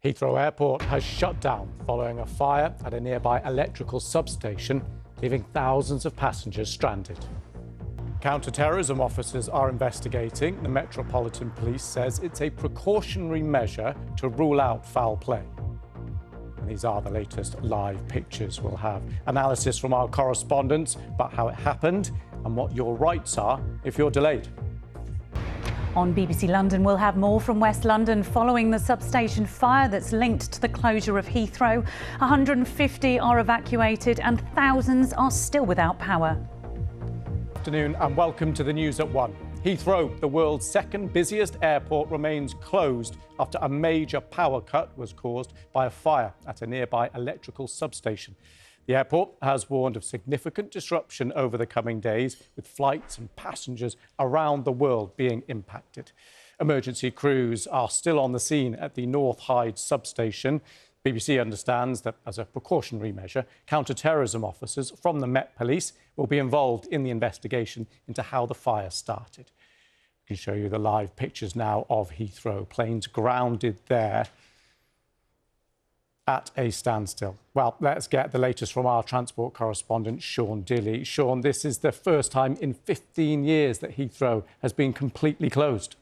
Heathrow Airport has shut down following a fire at a nearby electrical substation, leaving thousands of passengers stranded. Counter-terrorism officers are investigating. The Metropolitan Police says it's a precautionary measure to rule out foul play. And these are the latest live pictures. We'll have analysis from our correspondents about how it happened and what your rights are if you're delayed. On BBC London, we'll have more from West London following the substation fire that's linked to the closure of Heathrow. 150 are evacuated and thousands are still without power. Good afternoon and welcome to the news at 1. Heathrow, the world's second busiest airport, remains closed after a major power cut was caused by a fire at a nearby electrical substation. The airport has warned of significant disruption over the coming days, with flights and passengers around the world being impacted. Emergency crews are still on the scene at the North Hyde substation. BBC understands that, as a precautionary measure, counter-terrorism officers from the Met Police will be involved in the investigation into how the fire started. I can show you the live pictures now of Heathrow. Planes grounded there at a standstill. Well, let's get the latest from our transport correspondent, Sean Dilley. Sean, this is the first time in 15 years that Heathrow has been completely closed.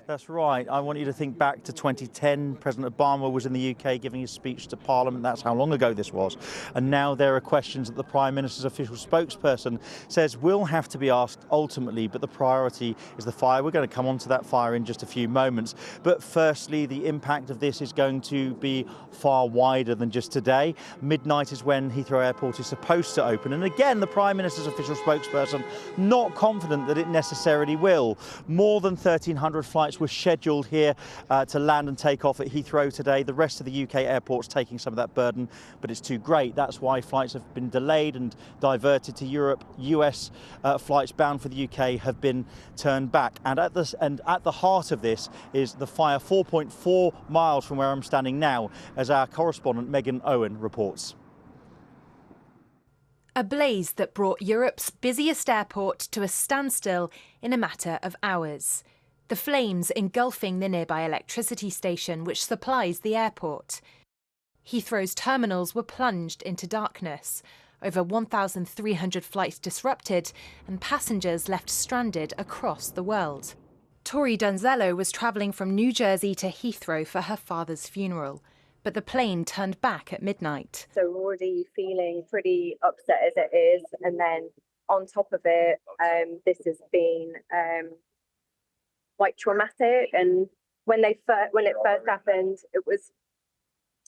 That's right. I want you to think back to 2010. President Obama was in the UK giving his speech to Parliament. That's how long ago this was. And now there are questions that the Prime Minister's official spokesperson says will have to be asked ultimately, but the priority is the fire. We're going to come on to that fire in just a few moments. But firstly, the impact of this is going to be far wider than just today. Midnight is when Heathrow Airport is supposed to open. And again, the Prime Minister's official spokesperson not confident that it necessarily will. More than 1,300 flights were scheduled here to land and take off at Heathrow today. The rest of the UK airports taking some of that burden, but it's too great. That's why flights have been delayed and diverted to Europe. US flights bound for the UK have been turned back. And at the heart of this is the fire 4.4 miles from where I'm standing now, as our correspondent Megan Owen reports. A blaze that brought Europe's busiest airport to a standstill in a matter of hours. The flames engulfing the nearby electricity station which supplies the airport. Heathrow's terminals were plunged into darkness. Over 1,300 flights disrupted and passengers left stranded across the world. Tori Donzello was travelling from New Jersey to Heathrow for her father's funeral, but the plane turned back at midnight. So we're already feeling pretty upset as it is, and then on top of it, this has been quite traumatic. And when it first happened, it was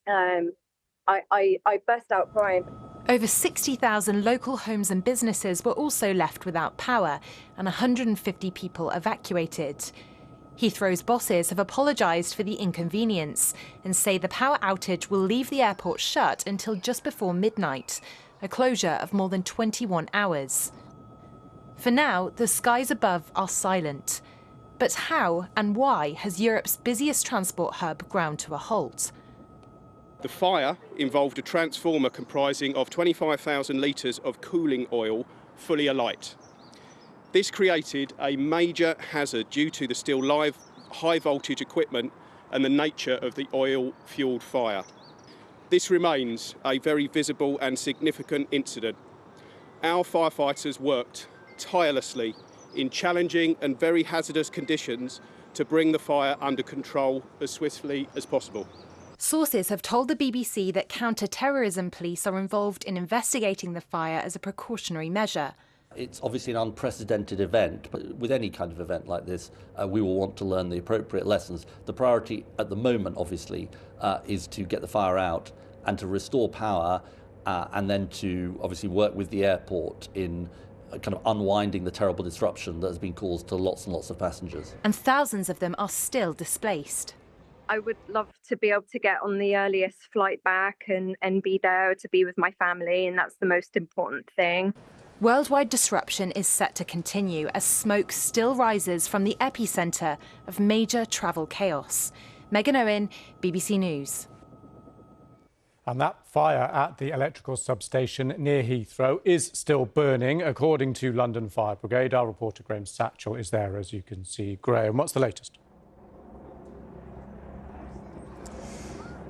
I burst out crying. Over 60,000 local homes and businesses were also left without power and 150 people evacuated. Heathrow's bosses have apologised for the inconvenience and say the power outage will leave the airport shut until just before midnight, a closure of more than 21 hours. For now, the skies above are silent. But how and why has Europe's busiest transport hub ground to a halt? The fire involved a transformer comprising of 25,000 litres of cooling oil fully alight. This created a major hazard due to the still live high voltage equipment and the nature of the oil-fuelled fire. This remains a very visible and significant incident. Our firefighters worked tirelessly in challenging and very hazardous conditions to bring the fire under control as swiftly as possible. Sources have told the BBC that counter-terrorism police are involved in investigating the fire as a precautionary measure. It's obviously an unprecedented event, but with any kind of event like this, we will want to learn the appropriate lessons. The priority at the moment, obviously, is to get the fire out and to restore power, and then to obviously work with the airport in kind of unwinding the terrible disruption that has been caused to lots and lots of passengers. And thousands of them are still displaced. I would love to be able to get on the earliest flight back and be there to be with my family, and that's the most important thing. Worldwide disruption is set to continue as smoke still rises from the epicentre of major travel chaos. Megan Owen, BBC News. And that fire at the electrical substation near Heathrow is still burning, according to London Fire Brigade. Our reporter Graham Satchell is there, as you can see. Graham, what's the latest?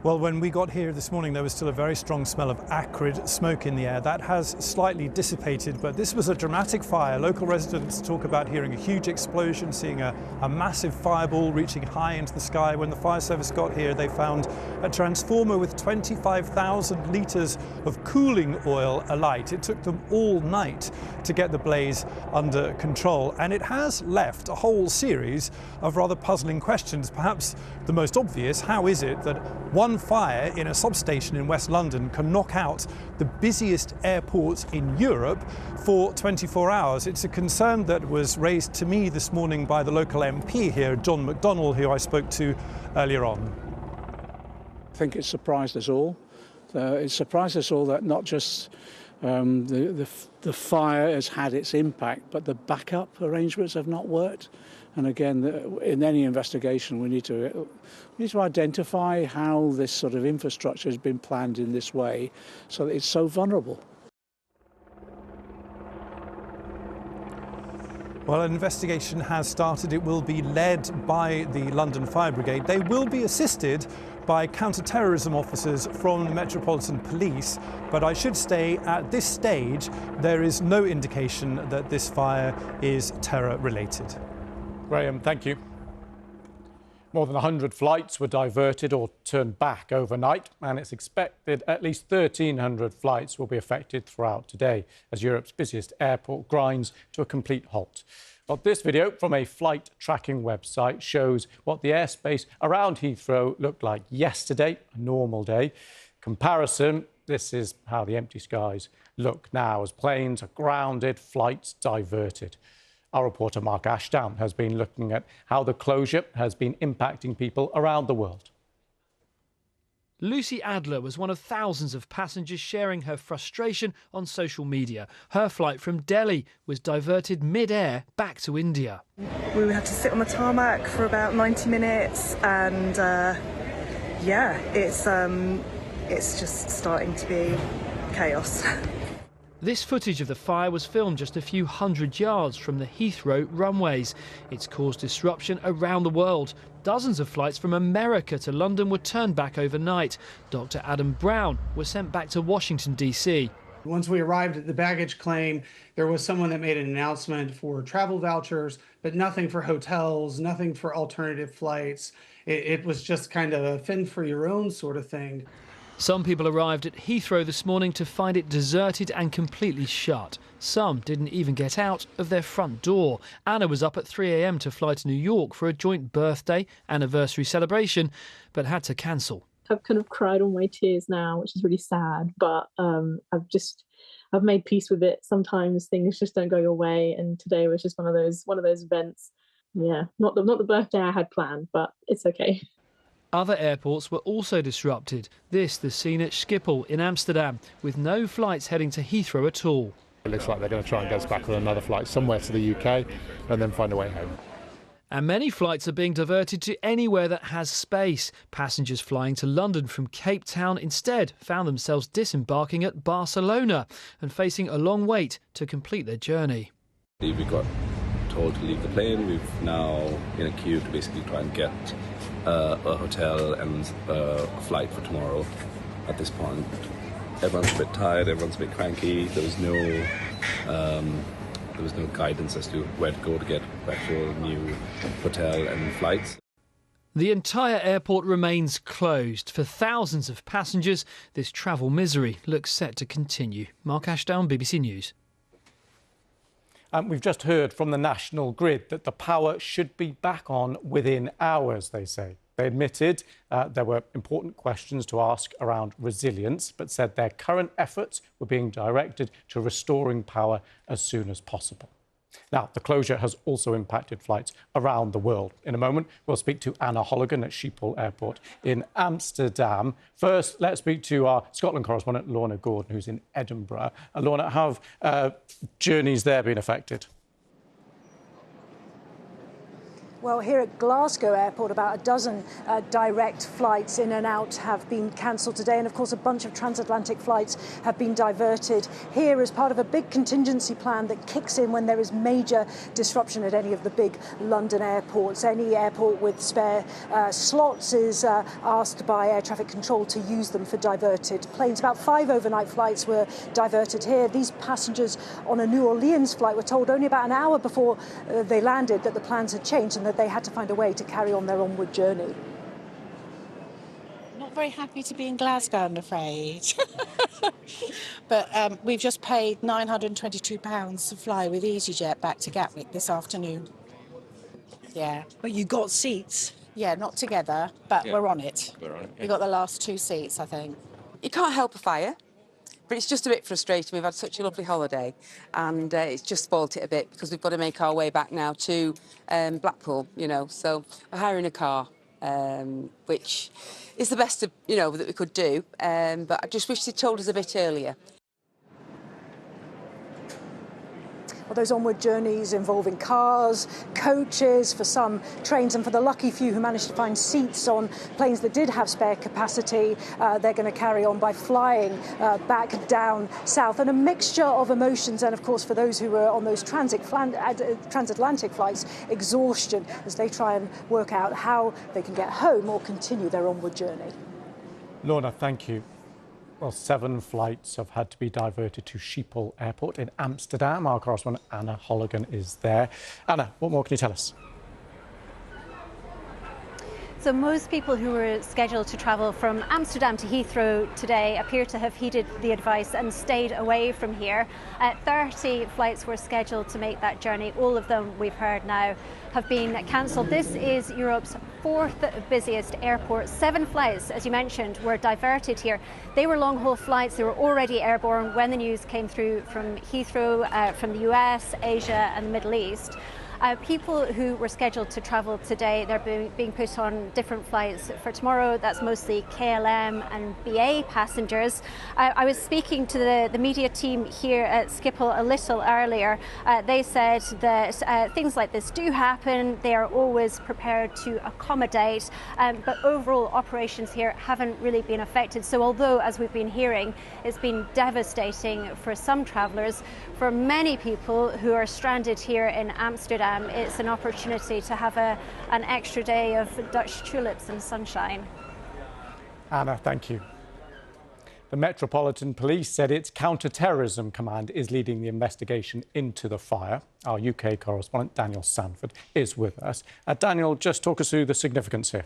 Well, when we got here this morning, there was still a very strong smell of acrid smoke in the air. That has slightly dissipated, but this was a dramatic fire. Local residents talk about hearing a huge explosion, seeing a massive fireball reaching high into the sky. When the fire service got here, they found a transformer with 25,000 litres of cooling oil alight. It took them all night to get the blaze under control, and it has left a whole series of rather puzzling questions. Perhaps the most obvious: how is it that one fire in a substation in West London can knock out the busiest airport in Europe for 24 hours? It's a concern that was raised to me this morning by the local MP here, John McDonnell, who I spoke to earlier on. I think it surprised us all. It surprised us all that not just the fire has had its impact, but the backup arrangements have not worked. And again, in any investigation, we need to identify how this sort of infrastructure has been planned in this way so that it's so vulnerable. Well, an investigation has started. It will be led by the London Fire Brigade. They will be assisted by counter-terrorism officers from the Metropolitan Police, but I should say at this stage there is no indication that this fire is terror-related. Graham, thank you. More than 100 flights were diverted or turned back overnight, and it's expected at least 1,300 flights will be affected throughout today as Europe's busiest airport grinds to a complete halt. Well, this video from a flight tracking website shows what the airspace around Heathrow looked like yesterday, a normal day. Comparison, this is how the empty skies look now as planes are grounded, flights diverted. Our reporter Mark Ashdown has been looking at how the closure has been impacting people around the world. Lucy Adler was one of thousands of passengers sharing her frustration on social media. Her flight from Delhi was diverted mid-air back to India. We had to sit on the tarmac for about 90 minutes and yeah, it's just starting to be chaos. This footage of the fire was filmed just a few hundred yards from the Heathrow runways. It's caused disruption around the world. Dozens of flights from America to London were turned back overnight. Dr. Adam Brown was sent back to Washington, D.C. Once we arrived at the baggage claim, there was someone that made an announcement for travel vouchers, but nothing for hotels, nothing for alternative flights. It was just kind of a fend for your own sort of thing. Some people arrived at Heathrow this morning to find it deserted and completely shut. Some didn't even get out of their front door. Anna was up at 3 a.m. to fly to New York for a joint birthday anniversary celebration, but had to cancel. I've kind of cried all my tears now, which is really sad, but I've made peace with it. Sometimes things just don't go your way, and today was just one of those events. Yeah, not the birthday I had planned, but it's okay. Other airports were also disrupted. This, the scene at Schiphol in Amsterdam, with no flights heading to Heathrow at all. It looks like they're going to try and get us back on another flight somewhere to the UK and then find a way home. And many flights are being diverted to anywhere that has space. Passengers flying to London from Cape Town instead found themselves disembarking at Barcelona and facing a long wait to complete their journey. We got told to leave the plane. We've now in a queue to basically try and get a hotel and a flight for tomorrow. At this point, everyone's a bit tired, everyone's a bit cranky. There was no guidance as to where to go to get actual new hotel and flights. The entire airport remains closed. For thousands of passengers, this travel misery looks set to continue. Mark Ashdown, BBC News. We've just heard from the National Grid that the power should be back on within hours, they say. They admitted there were important questions to ask around resilience, but said their current efforts were being directed to restoring power as soon as possible. Now, the closure has also impacted flights around the world. In a moment, we'll speak to Anna Holligan at Schiphol Airport in Amsterdam. First, let's speak to our Scotland correspondent, Lorna Gordon, who's in Edinburgh. Lorna, how have journeys there been affected? Well, here at Glasgow Airport, about a dozen direct flights in and out have been cancelled today. And of course, a bunch of transatlantic flights have been diverted here as part of a big contingency plan that kicks in when there is major disruption at any of the big London airports. Any airport with spare slots is asked by air traffic control to use them for diverted planes. About 5 overnight flights were diverted here. These passengers on a New Orleans flight were told only about an hour before they landed that the plans had changed and that they had to find a way to carry on their onward journey. Not very happy to be in Glasgow, I'm afraid. But we've just paid £922 to fly with EasyJet back to Gatwick this afternoon. Yeah. But you got seats? Yeah, not together, but Yeah. we're on it. We're on it, yeah. We got the last 2 seats, I think. You can't help a fire, but it's just a bit frustrating. We've had such a lovely holiday, and it's just spoilt it a bit because we've got to make our way back now to Blackpool, you know. So we're hiring a car, which is the best, that we could do. But I just wish they'd told us a bit earlier. Well, those onward journeys involving cars, coaches, for some trains, and for the lucky few who managed to find seats on planes that did have spare capacity, they're going to carry on by flying back down south. And a mixture of emotions, and of course for those who were on those transatlantic flights, exhaustion as they try and work out how they can get home or continue their onward journey. Lorna, thank you. Well, 7 flights have had to be diverted to Schiphol Airport in Amsterdam. Our correspondent Anna Holligan is there. Anna, what more can you tell us? So most people who were scheduled to travel from Amsterdam to Heathrow today appear to have heeded the advice and stayed away from here. 30 flights were scheduled to make that journey. All of them, we've heard now, have been cancelled. This is Europe's 4th busiest airport. 7 flights, as you mentioned, were diverted here. They were long-haul flights. They were already airborne when the news came through from Heathrow, from the US, Asia and the Middle East. People who were scheduled to travel today, they're being put on different flights for tomorrow. That's mostly KLM and BA passengers. I was speaking to the media team here at Schiphol a little earlier. They said that things like this do happen. They are always prepared to accommodate, but overall operations here haven't really been affected. So although, as we've been hearing, it's been devastating for some travellers, for many people who are stranded here in Amsterdam, it's an opportunity to have an extra day of Dutch tulips and sunshine. Anna, thank you. The Metropolitan Police said its counter-terrorism command is leading the investigation into the fire. Our UK correspondent Daniel Sanford is with us. Daniel, just talk us through the significance here.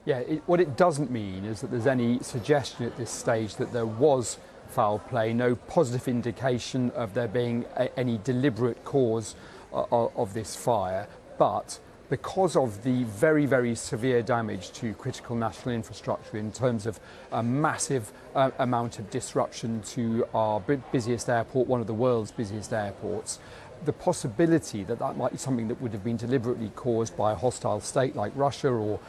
Yeah, what it doesn't mean is that there's any suggestion at this stage that there was foul play, no positive indication of there being any deliberate cause of this fire, but because of the very, very severe damage to critical national infrastructure in terms of a massive amount of disruption to our busiest airport, one of the world's busiest airports, the possibility that that might be something that would have been deliberately caused by a hostile state like Russia or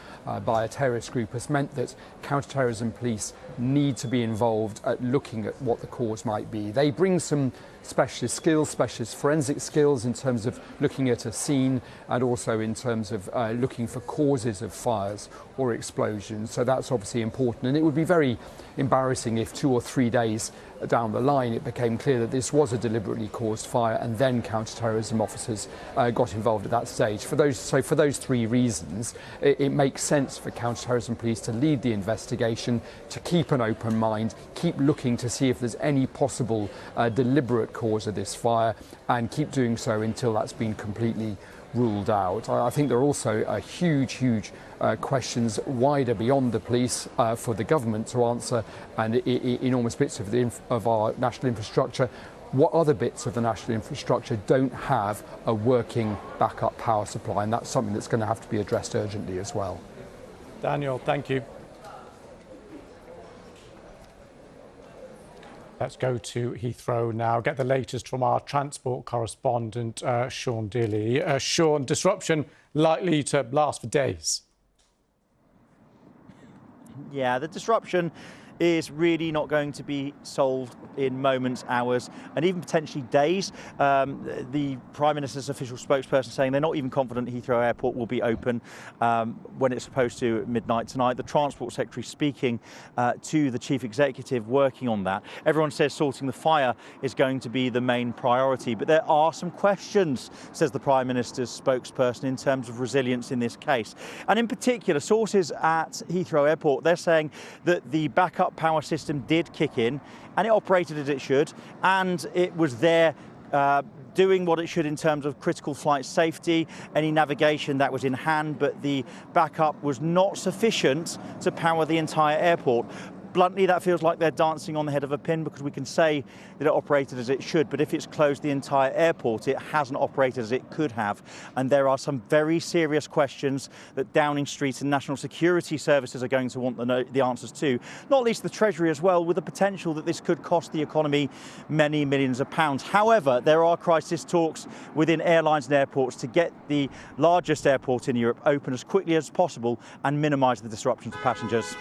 by a terrorist group has meant that counterterrorism police need to be involved at looking at what the cause might be. They bring some specialist skills, specialist forensic skills in terms of looking at a scene and also in terms of looking for causes of fires or explosions. So that's obviously important, and it would be very embarrassing if 2 or 3 days down the line it became clear that this was a deliberately caused fire and then counter-terrorism officers got involved at that stage. For those 3 reasons, it makes sense for counter-terrorism police to lead the investigation, to keep an open mind, keep looking to see if there's any possible deliberate cause of this fire, and keep doing so until that's been completely ruled out. I think there are also huge questions wider beyond the police for the government to answer, and enormous bits of our national infrastructure. What other bits of the national infrastructure don't have a working backup power supply? And that's something that's going to have to be addressed urgently as well. Daniel, thank you. Let's go to Heathrow now, get the latest from our transport correspondent, Sean Dealey. Sean, disruption likely to last for days. Yeah, the disruption is really not going to be solved in moments, hours, and even potentially days. The Prime Minister's official spokesperson saying they're not even confident Heathrow Airport will be open when it's supposed to at midnight tonight. The Transport Secretary speaking to the Chief Executive working on that. Everyone says sorting the fire is going to be the main priority, but there are some questions, says the Prime Minister's spokesperson, in terms of resilience in this case. And in particular, sources at Heathrow Airport, they're saying that the backup power system did kick in and it operated as it should, and it was there doing what it should in terms of critical flight safety, any navigation that was in hand, but the backup was not sufficient to power the entire airport. Bluntly, that feels like they're dancing on the head of a pin, because we can say that it operated as it should, but if it's closed the entire airport, it hasn't operated as it could have. And there are some very serious questions that Downing Street and National Security Services are going to want the answers to, not least the Treasury as well, with the potential that this could cost the economy many millions of pounds. However, there are crisis talks within airlines and airports to get the largest airport in Europe open as quickly as possible and minimise the disruption to passengers.